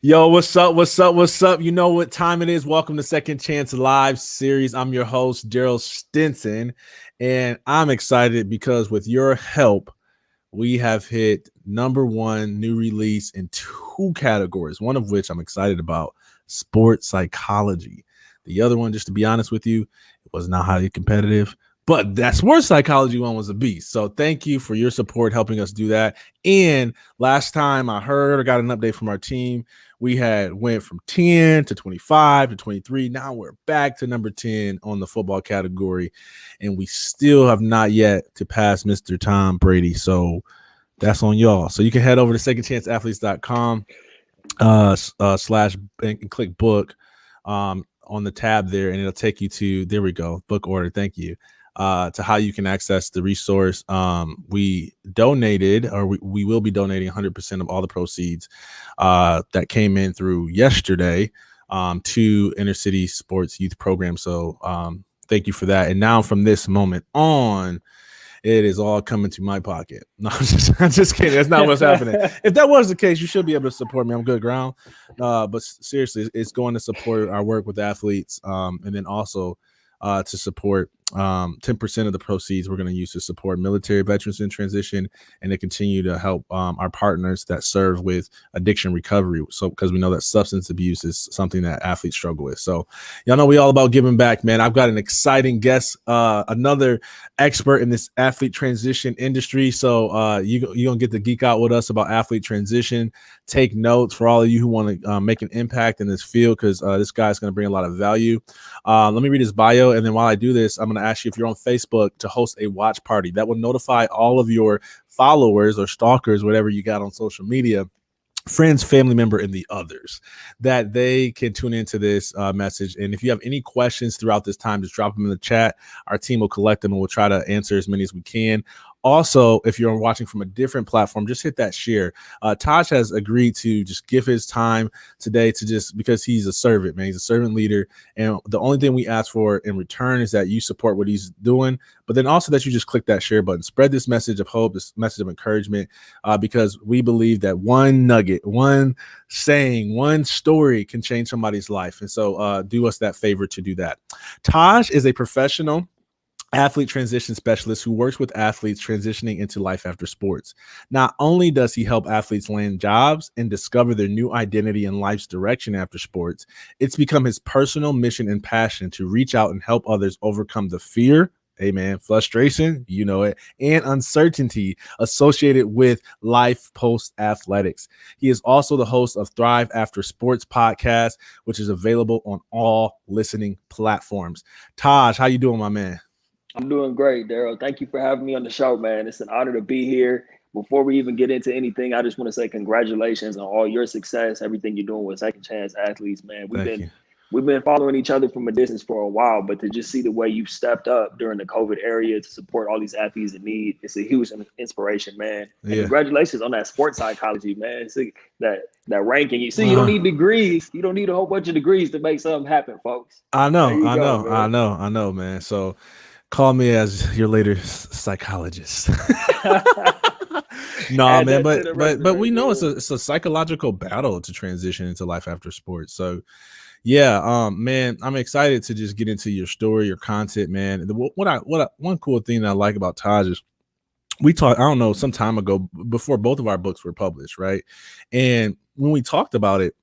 Yo, what's up? What's up? What's up? You know what time it is. Welcome to Second Chance Live series. I'm your host, Darryll Stinson, and I'm excited because with your help, we have hit #1 new release in 2 categories, one of which I'm excited about, sports psychology. The other one, just to be honest with you, it was not highly competitive, but that sports psychology one was a beast. So thank you for your support helping us do that. And last time I heard or got an update from our team, we had went from 10 to 25 to 23. Now we're back to number 10 on the football category, and we still have not yet to pass Mr. Tom Brady. So that's on y'all. So you can head over to secondchanceathletes.com slash and click book on the tab there, and it'll take you to, there we go, book order. Thank you. To how you can access the resource. We donated, or we will be donating 100% of all the proceeds that came in through yesterday to Inner City Sports Youth Program. So thank you for that. And now from this moment on, it is all coming to my pocket. No, I'm just kidding. That's not what's happening. If that was the case, you should be able to support me. I'm good ground. But seriously, it's going to support our work with athletes, and then also to support 10% of the proceeds we're going to use to support military veterans in transition, and to continue to help our partners that serve with addiction recovery. So, because we know that substance abuse is something that athletes struggle with. So y'all know we all about giving back, man. I've got an exciting guest, another expert in this athlete transition industry. So you're going to get to geek out with us about athlete transition. Take notes for all of you who want to make an impact in this field, because this guy's going to bring a lot of value. Let me read his bio, and then while I do this, I'm going to ask you, if you're on Facebook, to host a watch party that will notify all of your followers or stalkers, whatever you got on social media, friends, family member, and the others, that they can tune into this message. And if you have any questions throughout this time, just drop them in the chat. Our team will collect them, and we'll try to answer as many as we can. Also, if you're watching from a different platform, just hit that share. Taj has agreed to just give his time today, to just, because he's a servant, man. He's a servant leader. And the only thing we ask for in return is that you support what he's doing, but then also that you just click that share button. Spread this message of hope, this message of encouragement, because we believe that one nugget, one saying, one story can change somebody's life. And so do us that favor to do that. Taj is a professional athlete transition specialist who works with athletes transitioning into life after sports. Not only does he help athletes land jobs and discover their new identity and life's direction after sports, it's become his personal mission and passion to reach out and help others overcome the fear, amen, frustration, you know it, and uncertainty associated with life post athletics. He is also the host of ThriveAfterSports podcast, which is available on all listening platforms. Taj, how you doing, my man? I'm doing great, Darryl. Thank you for having me on the show, man. It's an honor to be here. Before we even get into anything, I just want to say congratulations on all your success, everything you're doing with Second Chance Athletes, man. We've been following each other from a distance for a while, but to just see the way you've stepped up during the COVID area to support all these athletes in need, it's a huge inspiration, man. And congratulations on that sports psychology, man. See that ranking. You see, you don't need degrees. You don't need a whole bunch of degrees to make something happen, folks. I know, man. So call me as your later psychologist. No, man, but we know it's a psychological battle to transition into life after sports. So yeah, man, I'm excited to just get into your story, your content, man. One cool thing that I like about Taj is we talked, I don't know, some time ago before both of our books were published, right? And when we talked about it,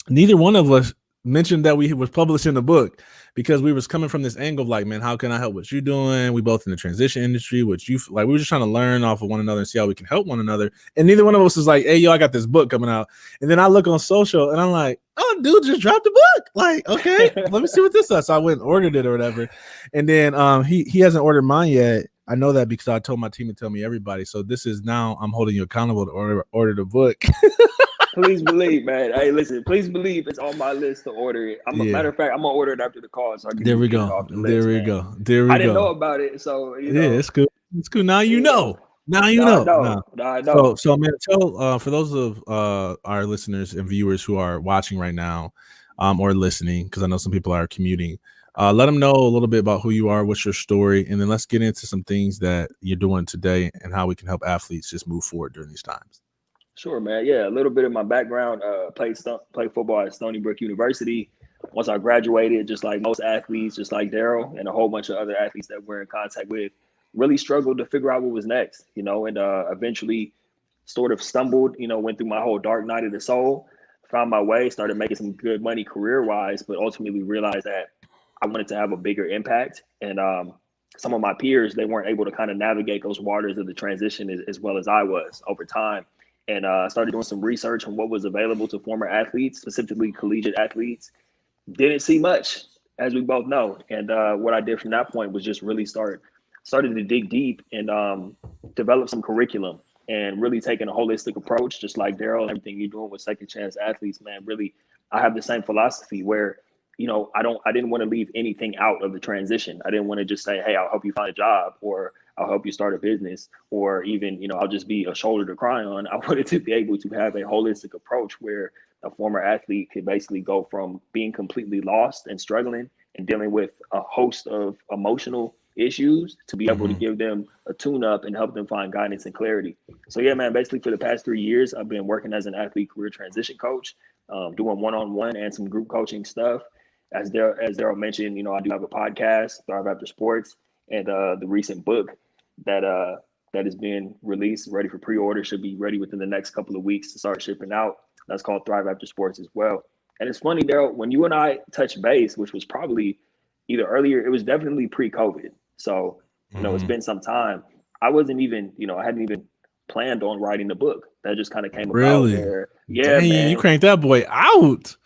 neither one of us mentioned that we was publishing the book, because we was coming from this angle of like, man, how can I help what you're doing? We both in the transition industry, which you like, we were just trying to learn off of one another and see how we can help one another. And neither one of us was like, hey, yo, I got this book coming out. And then I look on social and I'm like, oh, dude just dropped the book. Like, okay, let me see what this is. So I went and ordered it or whatever. And then he hasn't ordered mine yet. I know that because I told my team to tell me everybody. So this is now I'm holding you accountable to order the book. Please believe, man. Hey, listen, please believe it's on my list to order it. Matter of fact, I'm gonna order it after the call. So I can there we go. There we go. I didn't know about it, so you know. Yeah, it's good. It's good. Now you know. Now you know. I know. So man, tell for those of our listeners and viewers who are watching right now, or listening, because I know some people are commuting. Let them know a little bit about who you are, what's your story, and then let's get into some things that you're doing today and how we can help athletes just move forward during these times. Sure, man. Yeah, a little bit of my background. Played football at Stony Brook University. Once I graduated, just like most athletes, just like Darryll and a whole bunch of other athletes that we're in contact with, really struggled to figure out what was next, and eventually sort of stumbled, went through my whole dark night of the soul, found my way, started making some good money career wise, but ultimately realized that I wanted to have a bigger impact. And some of my peers, they weren't able to kind of navigate those waters of the transition as well as I was over time. And started doing some research on what was available to former athletes, specifically collegiate athletes. Didn't see much, as we both know. And what I did from that point was just really started to dig deep and develop some curriculum and really taking a holistic approach, just like Darryll and everything you're doing with second chance athletes, man. Really, I have the same philosophy where, I didn't want to leave anything out of the transition. I didn't want to just say, hey, I'll help you find a job, or I'll help you start a business, or even, I'll just be a shoulder to cry on. I wanted to be able to have a holistic approach where a former athlete could basically go from being completely lost and struggling and dealing with a host of emotional issues to be able to give them a tune up and help them find guidance and clarity. So yeah, man, basically for the past 3 years, I've been working as an athlete career transition coach, doing one-on-one and some group coaching stuff. As Darryll mentioned, I do have a podcast, Thrive After Sports, and the recent book that is being released, ready for pre-order, should be ready within the next couple of weeks to start shipping out. That's called Thrive After Sports as well. And it's funny, Darryll, when you and I touched base, which was probably either earlier, it was definitely pre-COVID. So, it's been some time. I wasn't even, I hadn't even planned on writing the book. That just kind of came about Really? where, yeah, Dang, you man. cranked that boy out.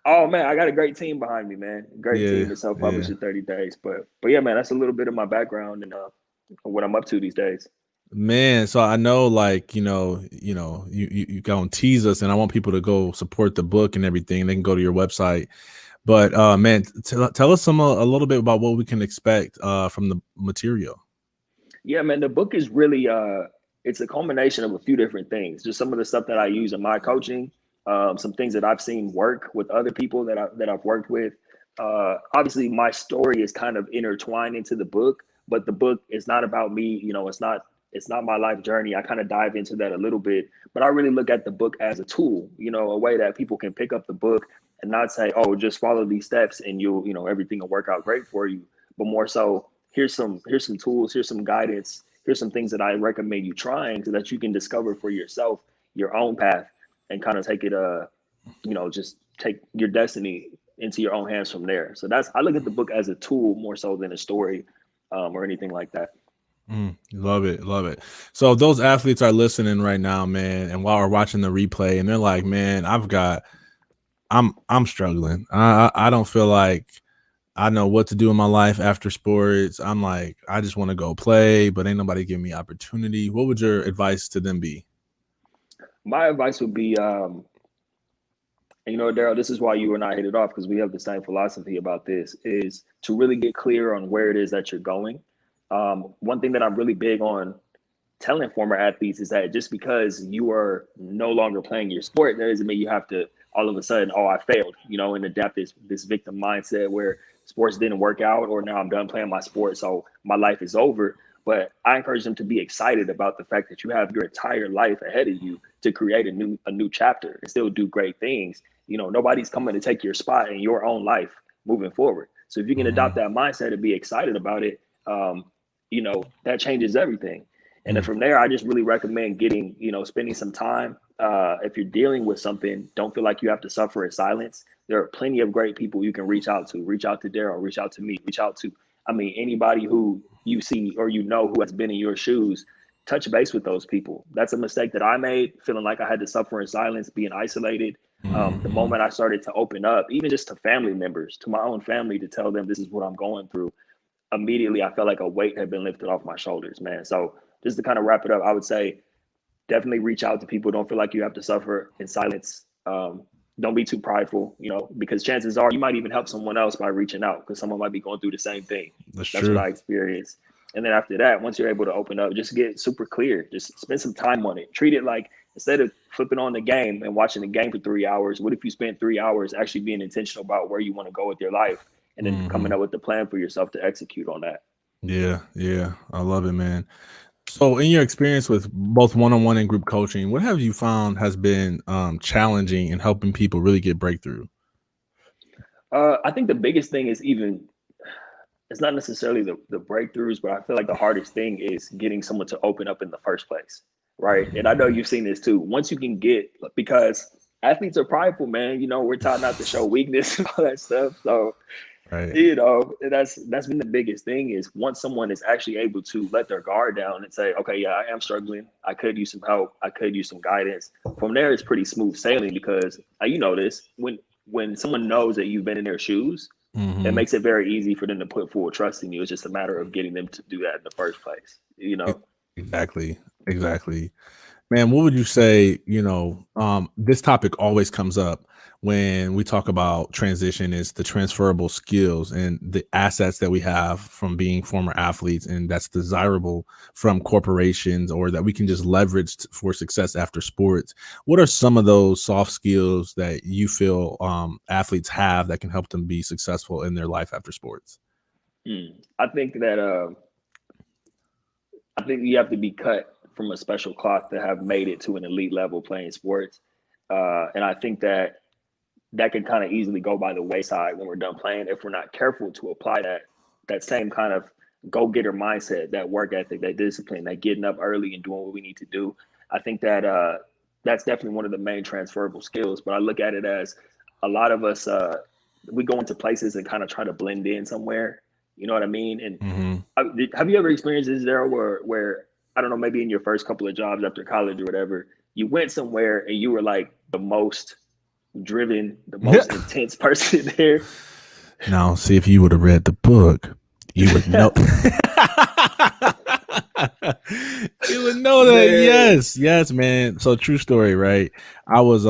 Oh man, I got a great team behind me, man. Great team Yeah, to self-publish yeah. in 30 days. But yeah, man, that's a little bit of my background and what I'm up to these days. Man, so I know, like, you gonna tease us, and I want people to go support the book and everything. They can go to your website. But man, tell us a little bit about what we can expect from the material. Yeah, man, the book is really it's a culmination of a few different things. Just some of the stuff that I use in my coaching, some things that I've seen work with other people that I've worked with. Obviously, my story is kind of intertwined into the book, but the book is not about me. It's not my life journey. I kind of dive into that a little bit, but I really look at the book as a tool. A way that people can pick up the book and not say, "Oh, just follow these steps and everything will work out great for you," but more so, here's some tools, here's some guidance, here's some things that I recommend you trying so that you can discover for yourself your own path and kind of take it just take your destiny into your own hands from there. So I look at the book as a tool more so than a story, or anything like that. Love it, love it. So those athletes are listening right now, man, and while we're watching the replay, and they're like, "Man, I'm struggling. I don't feel like I know what to do in my life after sports. I'm like, I just want to go play, but ain't nobody giving me opportunity." What would your advice to them be? My advice would be, Darryll, this is why you and I hit it off, because we have the same philosophy about this, is to really get clear on where it is that you're going. One thing that I'm really big on telling former athletes is that just because you are no longer playing your sport, that doesn't mean you have to all of a sudden, oh, I failed, and adapt this victim mindset where sports didn't work out, or now I'm done playing my sport, so my life is over. But I encourage them to be excited about the fact that you have your entire life ahead of you to create a new chapter and still do great things. Nobody's coming to take your spot in your own life moving forward. So if you can adopt that mindset and be excited about it, that changes everything. And then from there, I just really recommend spending some time. If you're dealing with something, don't feel like you have to suffer in silence. There are plenty of great people you can reach out to. Reach out to Darryll, reach out to me, reach out to, anybody who you see or who has been in your shoes. Touch base with those people. That's a mistake that I made, feeling like I had to suffer in silence, being isolated. The moment I started to open up, even just to family members, to my own family, to tell them this is what I'm going through, immediately I felt like a weight had been lifted off my shoulders, man. So just to kind of wrap it up, I would say definitely reach out to people. Don't feel like you have to suffer in silence. Don't be too prideful, because chances are you might even help someone else by reaching out, because someone might be going through the same thing. That's That's what true. I experienced. And then after that, once you're able to open up, just get super clear. Just spend some time on it. Treat it like, instead of flipping on the game and watching the game for 3 hours, what if you spent 3 hours actually being intentional about where you want to go with your life, and then coming up with the plan for yourself to execute on that? Yeah, yeah. I love it, man. So, in your experience with both one-on-one and group coaching, what have you found has been challenging in helping people really get breakthrough? I think the biggest thing is it's not necessarily the breakthroughs, but I feel like the hardest thing is getting someone to open up in the first place, right? And I know you've seen this too. Once you can get, because athletes are prideful, man. We're taught not to show weakness and all that stuff. So, Right. that's been the biggest thing is once someone is actually able to let their guard down and say, okay, yeah, I am struggling. I could use some help. I could use some guidance. From there, it's pretty smooth sailing because this when someone knows that you've been in their shoes, it Mm-hmm. makes it very easy for them to put full trust in you. It's just a matter of getting them to do that in the first place. Exactly. Exactly. Man, what would you say, this topic always comes up when we talk about transition is the transferable skills and the assets that we have from being former athletes and that's desirable from corporations or that we can just leverage for success after sports. What are some of those soft skills that you feel athletes have that can help them be successful in their life after sports? I think that I think you have to be cut from a special cloth to have made it to an elite level playing sports. And I think that can kind of easily go by the wayside when we're done playing if we're not careful to apply that same kind of go-getter mindset, that work ethic, that discipline, that getting up early and doing what we need to do. I think that that's definitely one of the main transferable skills. But I look at it as a lot of us we go into places and kind of try to blend in somewhere. You know what I mean? And Mm-hmm. have you ever experienced this there where I don't know, maybe in your first couple of jobs after college or whatever, you went somewhere and you were like the most driven, the most intense person there. Now, see if you would have read the book, you would know. You would know that. Man. Yes, man. So true story, right? I was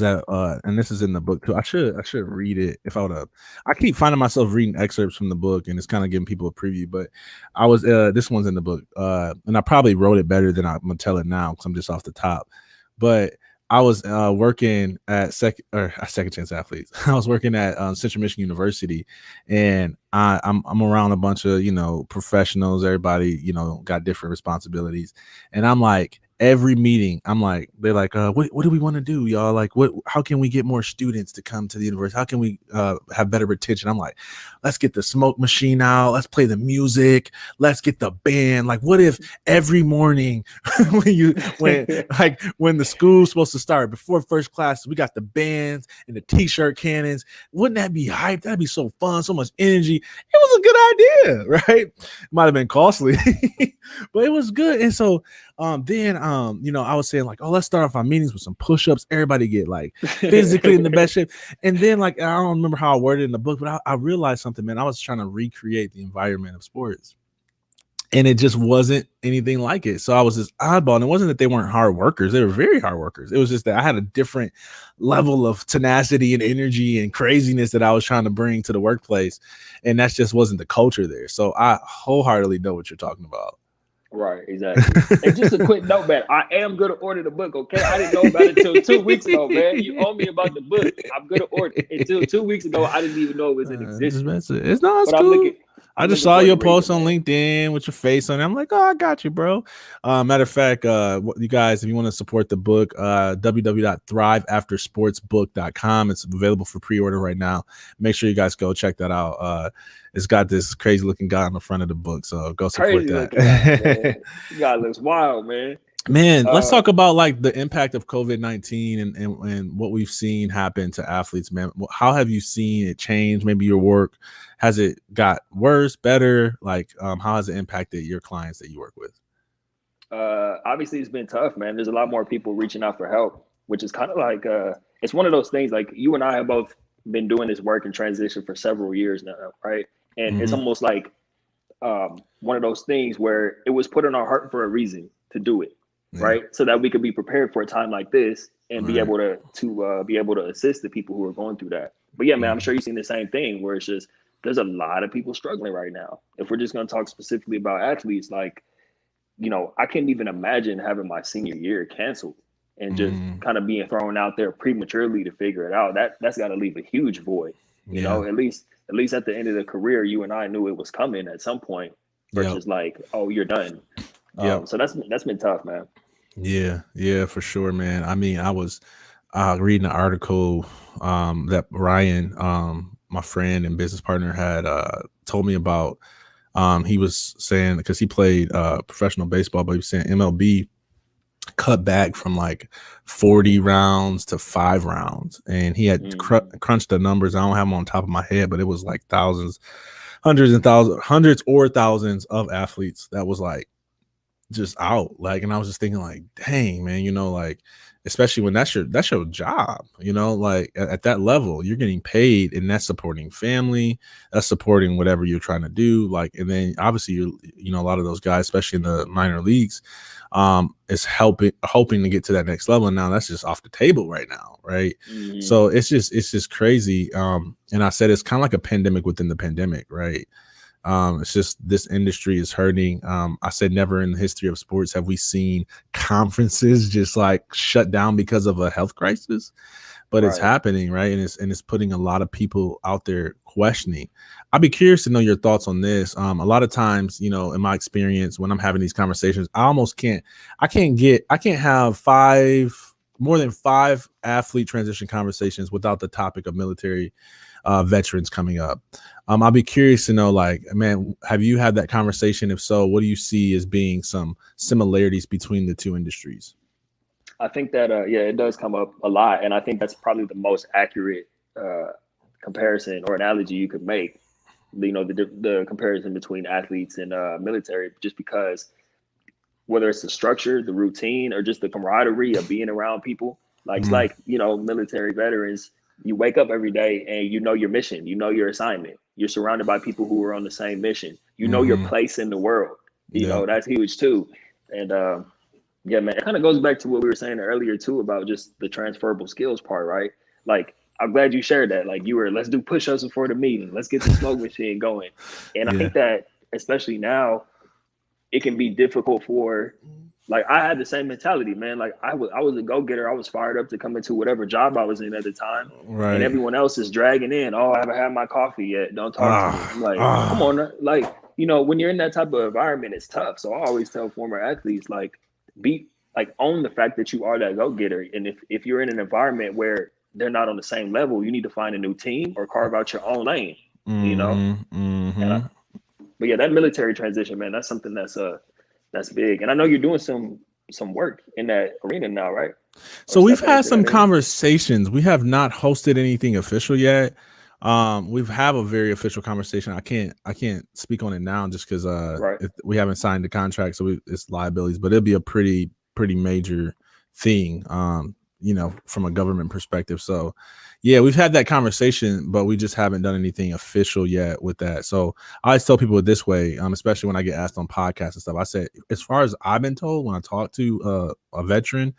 at and this is in the book too. I should read it if I would have. I keep finding myself reading excerpts from the book and it's kind of giving people a preview, but I was this one's in the book. And I probably wrote it better than I'm gonna tell it now because I'm just off the top. But I was working at Second Chance Athletes. I was working at Central Michigan University, and I'm around a bunch of professionals. Everybody got different responsibilities, and I'm like every meeting, I'm like they're like, what do we want to do, y'all? Like, how can we get more students to come to the university? How can we have better retention? I'm like, let's get the smoke machine out. Let's play the music. Let's get the band. Like, what if every morning when the school's supposed to start before first class, we got the bands and the t-shirt cannons. Wouldn't that be hype? That'd be so fun, so much energy. It was a good idea, right? It might have been costly, but it was good. And so then I was saying like, oh, let's start off our meetings with some push-ups. Everybody get like physically in the best shape. And then like I don't remember how I worded it in the book, but I realized something, man. I was trying to recreate the environment of sports. And it just wasn't anything like it. So I was this oddball. And it wasn't that they weren't hard workers. They were very hard workers. It was just that I had a different level of tenacity and energy and craziness that I was trying to bring to the workplace. And that just wasn't the culture there. So I wholeheartedly know what you're talking about. Right, exactly. And just a quick note, man, I am going to order the book, okay? I didn't know about it until 2 weeks ago, man. You owe me about the book. I'm going to order it. Until 2 weeks ago, I didn't even know it was in existence. It's But I'm cool. looking I I'm just looking saw forward to your reading post it, on man. LinkedIn with your face on it. I'm like, oh, I got you, bro. Matter of fact, you guys, if you want to support the book, www.thriveaftersportsbook.com. It's available for pre-order right now. Make sure you guys go check that out. It's got this crazy looking guy on the front of the book, so go support Crazy looking guy, that. man. This guy looks wild, man. Man, let's Uh, talk about like the impact of COVID-19 and what we've seen happen to athletes, man. How have you seen it change? Maybe your work, has it got worse, better? Like, how has it impacted your clients that you work with? Obviously, it's been tough, man. There's a lot more people reaching out for help, which is kind of like it's one of those things. Like you and I have both been doing this work and transition for several years now, right? And it's Mm-hmm. almost like one of those things where it was put in our heart for a reason to do it, Yeah. right? So that we could be prepared for a time like this and be Right. able to be able to assist the people who are going through that. But yeah, man, I'm Mm-hmm. sure you've seen the same thing where it's just there's a lot of people struggling right now. If we're just going to talk specifically about athletes, like I couldn't even imagine having my senior year canceled and just Mm-hmm. kind of being thrown out there prematurely to figure it out. That's got to leave a huge void. Yeah. At least at the end of the career, you and I knew it was coming at some point. Yep. versus like, oh, you're done. Yep. So that's been tough, man. Yeah, for sure, man. I mean, I was reading an article that Ryan, my friend and business partner, had told me about. He was saying, because he played professional baseball, but he was saying MLB cut back from like 40 rounds to 5 rounds, and he had crunched the numbers. I don't have them on top of my head, but it was like thousands, hundreds or thousands of athletes that was like just out. Like, and I was just thinking like, dang, man, like, especially when that's your job, like at that level, you're getting paid, and that's supporting family, that's supporting whatever you're trying to do. Like, and then obviously a lot of those guys, especially in the minor leagues, is hoping to get to that next level. And now that's just off the table right now. Right. So it's just crazy. And I said, it's kind of like a pandemic within the pandemic. Right. It's just, this industry is hurting. I said, never in the history of sports have we seen conferences just like shut down because of a health crisis, but it's happening, right? And it's putting a lot of people out there questioning. I'd be curious to know your thoughts on this. A lot of times, in my experience, when I'm having these conversations, I can't have more than 5 athlete transition conversations without the topic of military veterans coming up. I'll be curious to know, like, man, have you had that conversation? If so, what do you see as being some similarities between the two industries? I think that it does come up a lot, and I think that's probably the most accurate comparison or analogy you could make. The comparison between athletes and military, just because whether it's the structure, the routine, or just the camaraderie of being around people, like it's like military veterans. You wake up every day and you know your mission, you know your assignment. You're surrounded by people who are on the same mission. You know your place in the world. That's huge too. And yeah, man, it kind of goes back to what we were saying earlier too about just the transferable skills part, right? Like, I'm glad you shared that. Like, let's do push-ups before the meeting. Let's get the smoke machine going. And I think that especially now, it can be difficult for, like, I had the same mentality, man. Like, I was a go-getter. I was fired up to come into whatever job I was in at the time. Right. And everyone else is dragging in, oh, I haven't had my coffee yet. Don't talk to me. I'm like, come on. Like, when you're in that type of environment, it's tough. So I always tell former athletes, like, own the fact that you are that go-getter. And if you're in an environment where they're not on the same level, you need to find a new team or carve out your own lane, but yeah, that military transition, man, that's something that's big. And I know you're doing some work in that arena now, right? So we've had some conversations. We have not hosted anything official yet. We've have a very official conversation. I can't speak on it now just because we haven't signed the contract, so it's liabilities. But it'll be a pretty major thing, from a government perspective. So yeah, we've had that conversation, but we just haven't done anything official yet with that. So I always tell people this way, especially when I get asked on podcasts and stuff. I said, as far as I've been told, when I talk to a veteran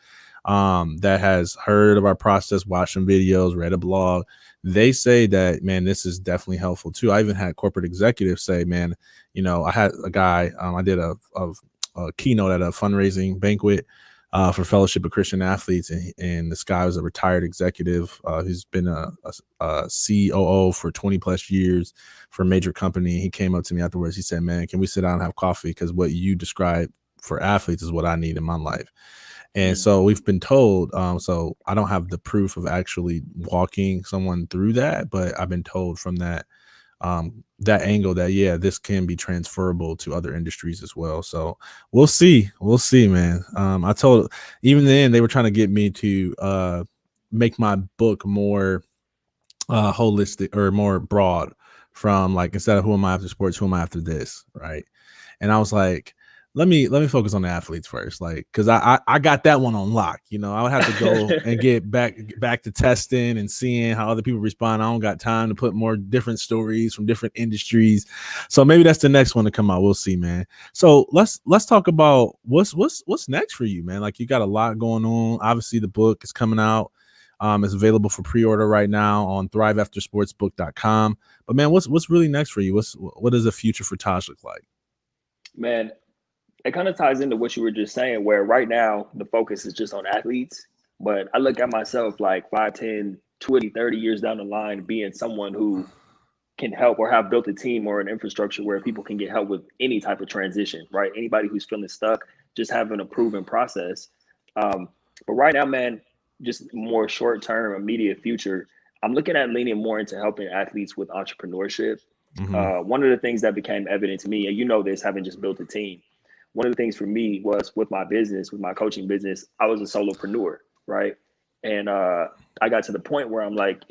that has heard of our process, watched some videos, read a blog, they say that, man, this is definitely helpful too. I even had corporate executives say, man, I had a guy, I did a keynote at a fundraising banquet for Fellowship of Christian Athletes, and this guy was a retired executive who's been a COO for 20 plus years for a major company. He came up to me afterwards. He said, man, can we sit down and have coffee? Because what you described for athletes is what I need in my life. And so we've been told, so I don't have the proof of actually walking someone through that, but I've been told from that angle that, yeah, this can be transferable to other industries as well. So we'll see, man. I told, even then they were trying to get me to make my book more holistic or more broad, from like, instead of who am I after sports, who am I after this, right? And I was like, let me focus on the athletes first, like, because I got that one on lock. I would have to go and get back to testing and seeing how other people respond. I don't got time to put more different stories from different industries. So maybe that's the next one to come out. We'll see, man. So let's talk about what's next for you, man. Like, you got a lot going on. Obviously, the book is coming out. It's available for pre-order right now on ThriveAfterSportsBook.com. But man, what's really next for you? What does the future for Taj look like? Man, it kind of ties into what you were just saying, where right now the focus is just on athletes. But I look at myself like 5, 10, 20, 30 years down the line being someone who can help or have built a team or an infrastructure where people can get help with any type of transition, right? Anybody who's feeling stuck, just having a proven process. But right now, man, just more short term, immediate future, I'm looking at leaning more into helping athletes with entrepreneurship. One of the things that became evident to me, and you know this, having just built a team, one of the things for me was with my business, with my coaching business, I was a solopreneur, right? And I got to the point where I'm like,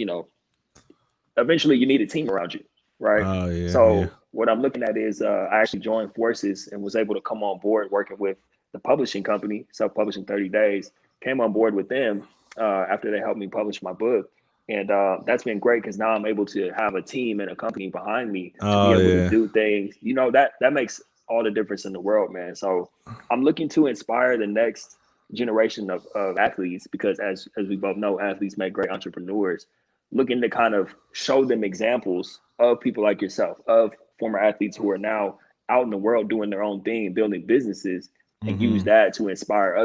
eventually you need a team around you, right? Oh yeah, yeah. So what I'm looking at is I actually joined forces and was able to come on board working with the publishing company, self-publishing 30 days, came on board with them after they helped me publish my book. And that's been great because now I'm able to have a team and a company behind me to be Oh able to yeah. do things. That makes all the difference in the world, man. So I'm looking to inspire the next generation of athletes because as we both know, athletes make great entrepreneurs, looking to kind of show them examples of people like yourself, of former athletes who are now out in the world doing their own thing, building businesses, and use that to inspire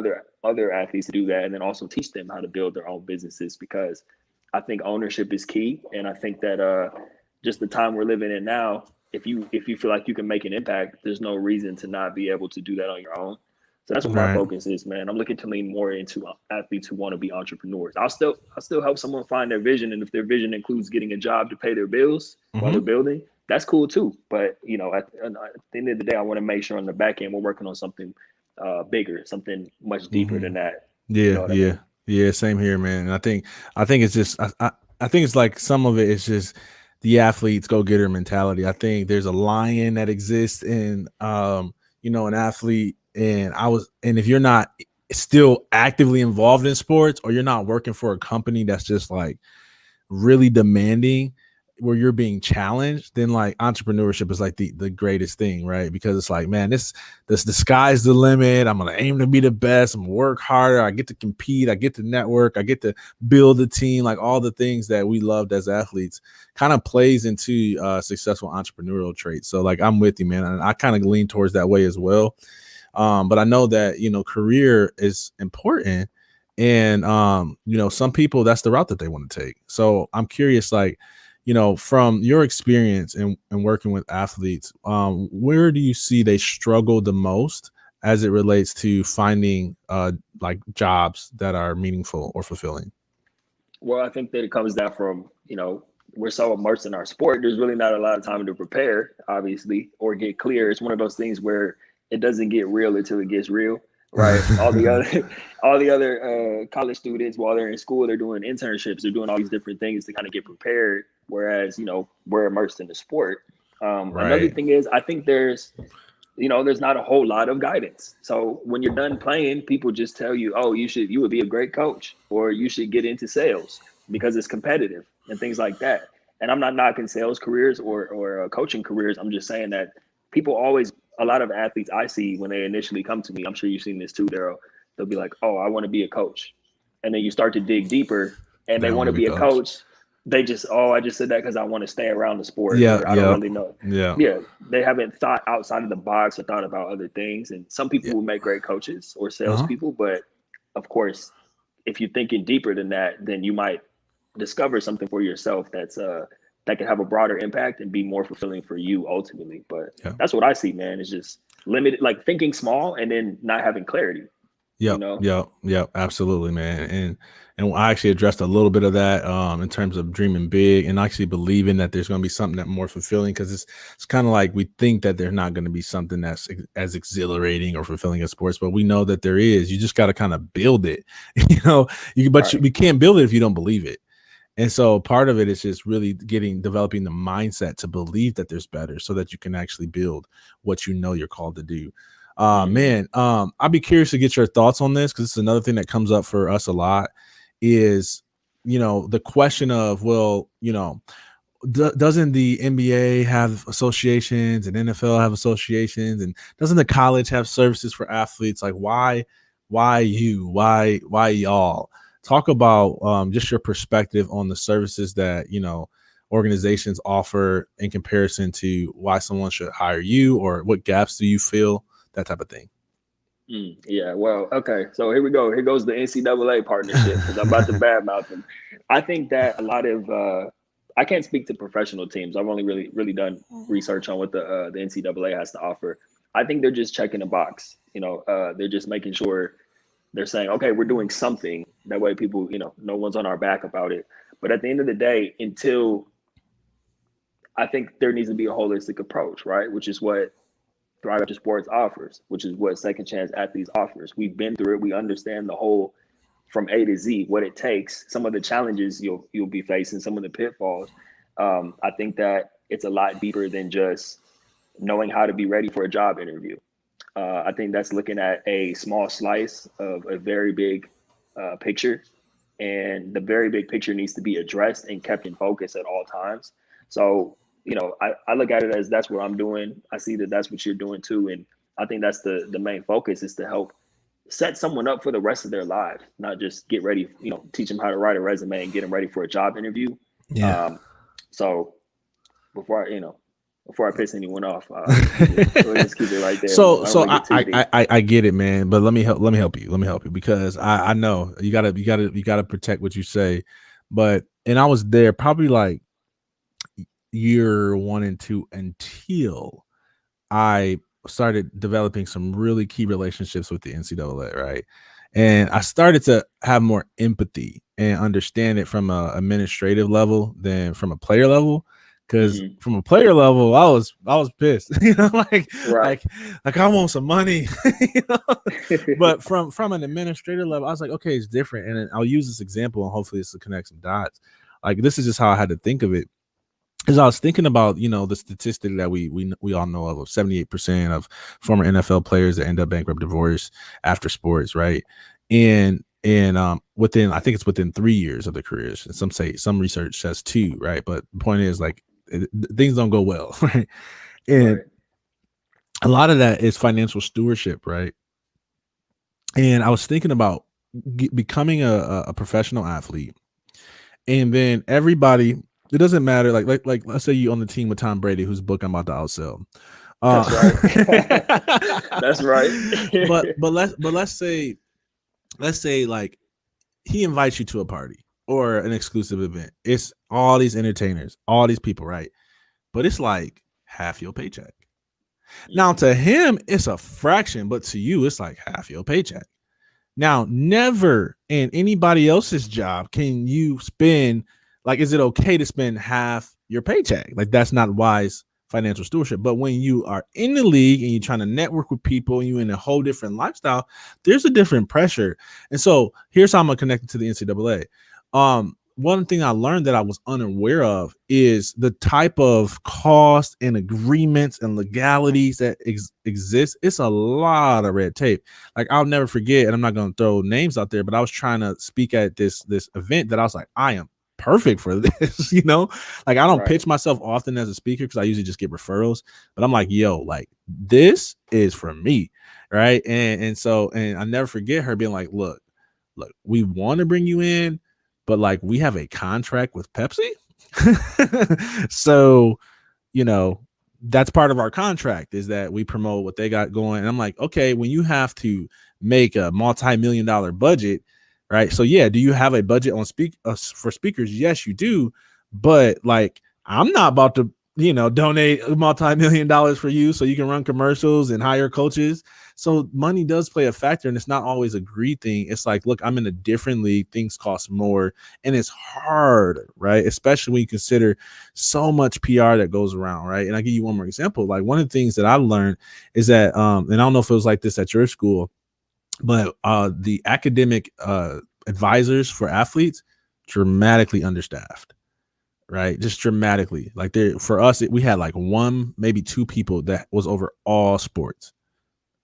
other athletes to do that, and then also teach them how to build their own businesses. Because I think ownership is key, and I think that just the time we're living in now, if you feel like you can make an impact, there's no reason to not be able to do that on your own. So that's what my Right. focus is, man. I'm looking to lean more into athletes who want to be entrepreneurs. I'll still help someone find their vision, and if their vision includes getting a job to pay their bills while they're building, that's cool too. But at the end of the day, I want to make sure on the back end we're working on something bigger, something much deeper than that. You Yeah, know what I yeah, mean? yeah. Same here, man. And I think it's just, I think it's like some of it is just the athlete's go getter mentality. I think there's a lion that exists in, an athlete, and if you're not still actively involved in sports, or you're not working for a company that's just like really demanding, where you're being challenged, then like entrepreneurship is like the greatest thing, right? Because it's like, man, this the sky's the limit. I'm gonna aim to be the best. I'm gonna work harder. I get to compete. I get to network. I get to build a team. Like all the things that we loved as athletes kind of plays into successful entrepreneurial traits. So like I'm with you, man. And I kind of lean towards that way as well. But I know that career is important, and some people, that's the route that they want to take. So I'm curious, like, from your experience and working with athletes, where do you see they struggle the most as it relates to finding like jobs that are meaningful or fulfilling? Well, I think that it comes down from, we're so immersed in our sport. There's really not a lot of time to prepare, obviously, or get clear. It's one of those things where it doesn't get real until it gets real, right? All the other, all the other college students, while they're in school, they're doing internships. They're doing all these different things to kind of get prepared. Whereas, we're immersed in the sport. Another Right. thing is, I think there's not a whole lot of guidance. So when you're done playing, people just tell you, oh, you would be a great coach, or you should get into sales because it's competitive and things like that. And I'm not knocking sales careers or coaching careers. I'm just saying that a lot of athletes I see when they initially come to me, I'm sure you've seen this too, Darryl, they'll be like, oh, I want to be a coach. And then you start to dig deeper and They they don't want want to to be be a coached. coach. I just said that because I want to stay around the sport, Yeah. or I don't Yeah. really know. Yeah. Yeah, they haven't thought outside of the box or thought about other things. And some people Yeah. will make great coaches or Uh-huh. salespeople, but of course, if you're thinking deeper than that, then you might discover something for yourself that can have a broader impact and be more fulfilling for you ultimately. But Yeah. that's what I see, man. It's just limited, like thinking small and then not having clarity. You Yep, know, yep, yep, absolutely, man. And I actually addressed a little bit of that in terms of dreaming big and actually believing that there's going to be something that more fulfilling, because it's kind of like we think that there's not going to be something that's as exhilarating or fulfilling as sports, but we know that there is. You just got to kind of build it, right? we can't build it if you don't believe it. And so part of it is just really developing the mindset to believe that there's better, so that you can actually build what you're called to do. Hmm. Man, I'd be curious to get your thoughts on this, because it's another thing that comes up for us a lot is, the question of, well, doesn't the NBA have associations and NFL have associations, and doesn't the college have services for athletes? Like, why y'all? Talk about just your perspective on the services that organizations offer in comparison to why someone should hire you, or what gaps do you feel, that type of thing. Yeah, well, okay. So here we go. Here goes the NCAA partnership because I'm about to badmouth them. I think that I can't speak to professional teams. I've only really done research on what the NCAA has to offer. I think they're just checking a box. They're just making sure they're saying, okay, we're doing something. That way, people, no one's on our back about it. But at the end of the day, until I think there needs to be a holistic approach, right? Which is what ThriveAfterSports offers, which is what Second Chance Athletes offers. We've been through it. We understand the whole from A to Z, what it takes, some of the challenges you'll be facing, some of the pitfalls. I think that it's a lot deeper than just knowing how to be ready for a job interview. I think that's looking at a small slice of a very big picture, and the very big picture needs to be addressed and kept in focus at all times. So, I look at it as that's what I'm doing. I see that that's what you're doing too, and I think that's the main focus is to help set someone up for the rest of their lives, not just get ready, teach them how to write a resume and get them ready for a job interview. Yeah. So before I piss anyone off, we'll just keep it right there. So I get it, man. But let me help you because I know you gotta protect what you say. And I was there probably like year 1 and 2 until I started developing some really key relationships with the NCAA, right? And I started to have more empathy and understand it from a administrative level than from a player level. Because from a player level, I was pissed, like I want some money, But from an administrative level, I was like, okay, it's different. And I'll use this example, and hopefully this will connect some dots. Like this is just how I had to think of it. As I was thinking about, the statistic that we all know of 78% of former NFL players that end up bankrupt, divorce after sports, right? And within, I think it's within 3 years of their careers. And some research says 2, right? But the point is, like, things don't go well, right? And a lot of that is financial stewardship, right? And I was thinking about becoming a professional athlete, and then everybody. It doesn't matter. Like let's say you on the team with Tom Brady, whose book I'm about to outsell. That's right. That's right. but let's say like he invites you to a party or an exclusive event. It's all these entertainers, all these people, right? But it's like half your paycheck. Now to him, it's a fraction, but to you, it's like half your paycheck. Now, never in anybody else's job can you spend. Like, is it okay to spend half your paycheck? Like, that's not wise financial stewardship. But when you are in the league and you're trying to network with people and you're in a whole different lifestyle, there's a different pressure. And so here's how I'm going to connect it to the NCAA. One thing I learned that I was unaware of is the type of cost and agreements and legalities that exist. It's a lot of red tape. Like, I'll never forget, and I'm not going to throw names out there, but I was trying to speak at this event that I was like, I am perfect for this, like I don't pitch myself often as a speaker because I usually just get referrals, but I'm like, yo, like this is for me, right? And I never forget her being like, look, we want to bring you in, but like we have a contract with Pepsi. So that's part of our contract is that we promote what they got going. And I'm like, okay, when you have to make a multi-million-dollar budget, right? So yeah, do you have a budget on for speakers? Yes, you do. But like, I'm not about to, donate multi-million-dollars for you so you can run commercials and hire coaches. So money does play a factor, and it's not always a greed thing. It's like, look, I'm in a different league. Things cost more, and it's hard, right? Especially when you consider so much PR that goes around, right? And I'll give you one more example. Like one of the things that I learned is that, and I don't know if it was like this at your school, but the academic advisors for athletes dramatically understaffed, right? Just dramatically. Like for us, we had like 1, maybe 2 people that was over all sports.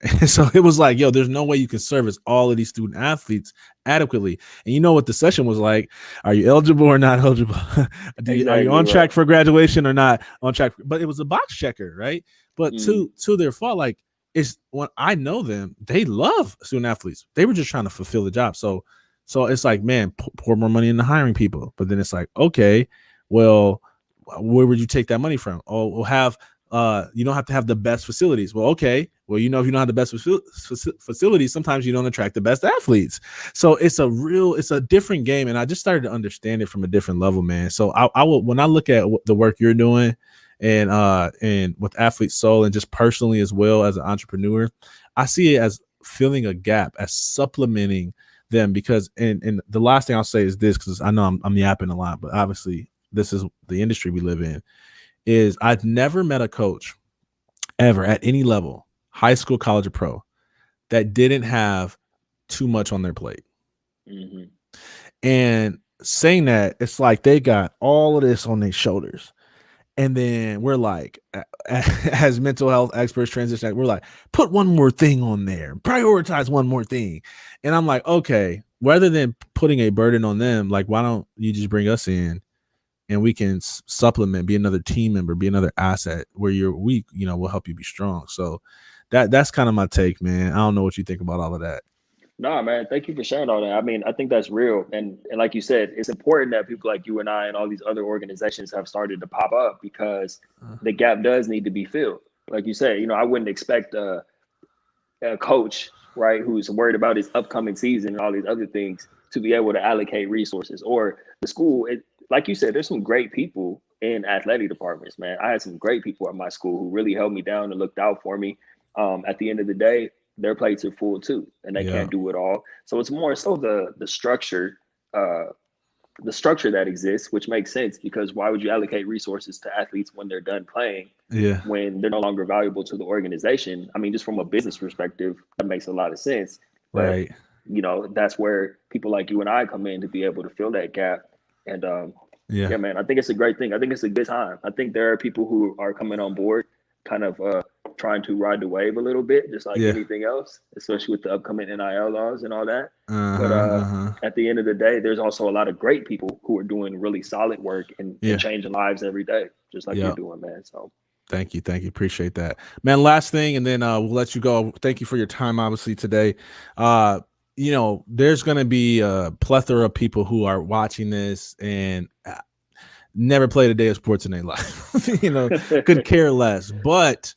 And so it was like, yo, there's no way you can service all of these student athletes adequately. And you know what the session was like? Are you eligible or not eligible? Are you on track for graduation or not on track? But it was a box checker, right? But to their fault, like, it's when I know them, they love student athletes. They were just trying to fulfill the job. So it's like, man, pour more money into hiring people. But then it's like, okay, well, where would you take that money from? Oh, we'll have you don't have to have the best facilities. Well, okay. Well, if you don't have the best facilities, sometimes you don't attract the best athletes. So it's a different game. And I just started to understand it from a different level, man. So I will, when I look at the work you're doing and with Athlete Soul and just personally as well as an entrepreneur, I see it as filling a gap, as supplementing them, because and the last thing I'll say is this, because I know I'm yapping a lot, but obviously this is the industry we live in, is I've never met a coach ever at any level, high school, college, or pro, that didn't have too much on their plate. Mm-hmm. And saying that, it's like they got all of this on their shoulders. And then we're like, as mental health experts, transition, we're like, put one more thing on there, prioritize one more thing. And I'm like, okay, rather than putting a burden on them, like, why don't you just bring us in and we can supplement, be another team member, be another asset where you're weak, we'll help you be strong. So that's kind of my take, man. I don't know what you think about all of that. Nah, man, thank you for sharing all that. I mean, I think that's real. And like you said, it's important that people like you and I and all these other organizations have started to pop up, because the gap does need to be filled. Like you said, I wouldn't expect a coach, right, who's worried about his upcoming season and all these other things to be able to allocate resources. Or the school, like you said, there's some great people in athletic departments, man. I had some great people at my school who really held me down and looked out for me. At the end of the day, their plates are full too, and they can't do it all. So it's more so the structure, the structure that exists, which makes sense, because why would you allocate resources to athletes when they're done playing? Yeah. When they're no longer valuable to the organization? I mean, just from a business perspective, that makes a lot of sense. But Right. that's where people like you and I come in to be able to fill that gap. And Yeah. yeah, man, I think it's a great thing. I think it's a good time. I think there are people who are coming on board, kind of trying to ride the wave a little bit, just like Yeah. anything else, especially with the upcoming NIL laws and all that. But Uh-huh. at the end of the day, there's also a lot of great people who are doing really solid work and Yeah. changing lives every day, just like Yeah. you're doing, man. So Thank you. Appreciate that, man. Last thing, and then we'll let you go. Thank you for your time, obviously, today. There's going to be a plethora of people who are watching this and never played a day of sports in their life. Could care less. But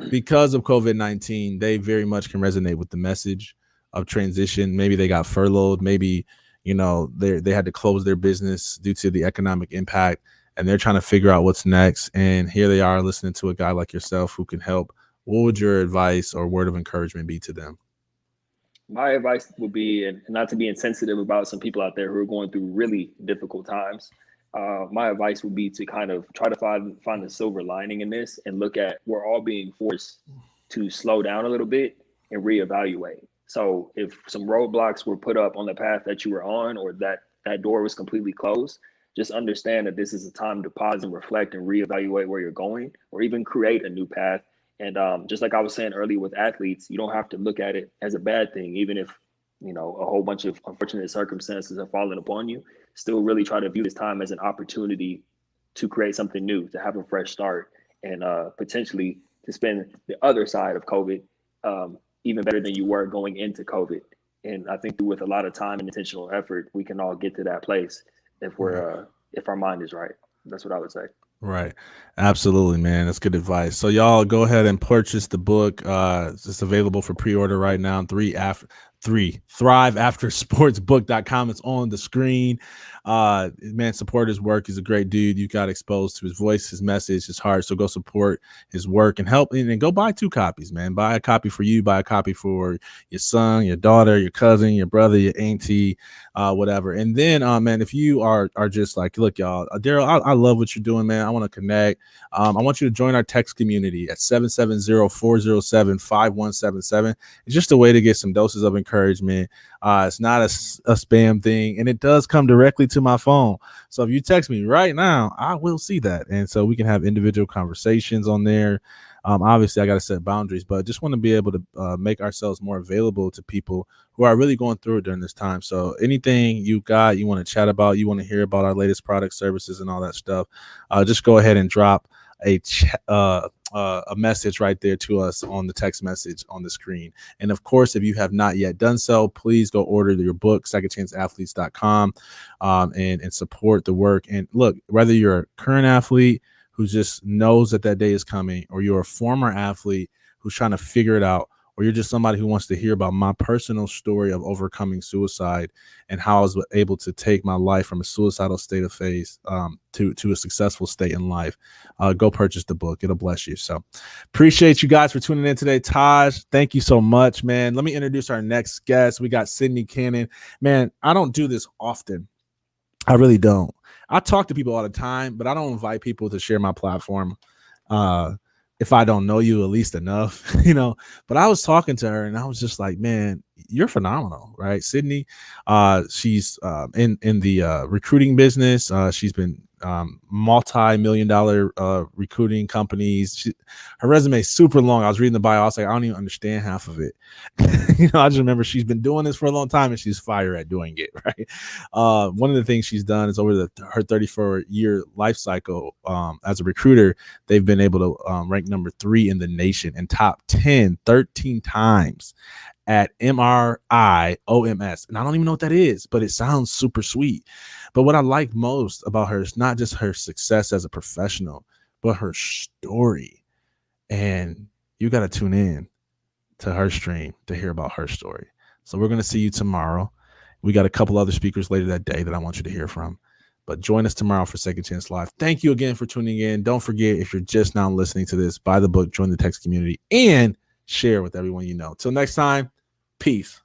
because of COVID-19, they very much can resonate with the message of transition. Maybe they got furloughed. Maybe, they had to close their business due to the economic impact, and they're trying to figure out what's next. And here they are listening to a guy like yourself who can help. What would your advice or word of encouragement be to them? my advice would be, and not to be insensitive about some people out there who are going through really difficult times, my advice would be to kind of try to find the silver lining in this, and look at, we're all being forced to slow down a little bit and reevaluate. So if some roadblocks were put up on the path that you were on, or that door was completely closed, just understand that this is a time to pause and reflect and reevaluate where you're going, or even create a new path. And just like I was saying earlier with athletes, you don't have to look at it as a bad thing, even if a whole bunch of unfortunate circumstances have fallen upon you. Still, really try to view this time as an opportunity to create something new, to have a fresh start, and potentially to spend the other side of COVID even better than you were going into COVID. And I think with a lot of time and intentional effort, we can all get to that place if if our mind is right. That's what I would say. Right. Absolutely, man. That's good advice. So y'all go ahead and purchase the book. It's available for pre-order right now. ThriveAfterSportsBook.com. It's on the screen. Man, support his work. He's a great dude. You got exposed to his voice, his message, his heart. So go support his work and help, and go buy 2 copies, man. Buy a copy for you, buy a copy for your son, your daughter, your cousin, your brother, your auntie, whatever. And then, man, if you are just like, look, y'all, Darryll, I love what you're doing, man. I want to connect. I want you to join our text community at 770-407-5177. It's just a way to get some doses of encouragement. It's not a spam thing, and it does come directly to my phone. So if you text me right now, I will see that. And so we can have individual conversations on there. Obviously, I got to set boundaries, but just want to be able to make ourselves more available to people who are really going through it during this time. So anything you want to chat about, you want to hear about our latest products, services, and all that stuff, just go ahead and drop a message right there to us on the text message on the screen. And of course, if you have not yet done so, please go order your book, secondchanceathletes.com, and support the work. And look, whether you're a current athlete who just knows that day is coming, or you're a former athlete who's trying to figure it out, or you're just somebody who wants to hear about my personal story of overcoming suicide and how I was able to take my life from a suicidal state of phase to a successful state in life, go purchase the book. It'll bless you. So appreciate you guys for tuning in today. Taj, thank you so much, man. Let me introduce our next guest. We got Sydney Cannon. Man, I don't do this often. I really don't. I talk to people all the time, but I don't invite people to share my platform if I don't know you at least enough, But I was talking to her and I was just like, man, you're phenomenal, right? Sydney, she's in the recruiting business. She's been multi-million-dollar recruiting companies. Her resume is super long. I was reading the bio. I was like, I don't even understand half of it. I just remember she's been doing this for a long time and she's fire at doing it, right? One of the things she's done is over her 34-year life cycle as a recruiter, they've been able to rank number 3 in the nation and top 10 13 times at MRIOMS. And I don't even know what that is, but it sounds super sweet. But what I like most about her is not just her success as a professional, but her story. And you got to tune in to her stream to hear about her story. So we're going to see you tomorrow. We got a couple other speakers later that day that I want you to hear from. But join us tomorrow for Second Chance Live. Thank you again for tuning in. Don't forget, if you're just now listening to this, buy the book, join the text community, and share with everyone you know. Till next time, peace.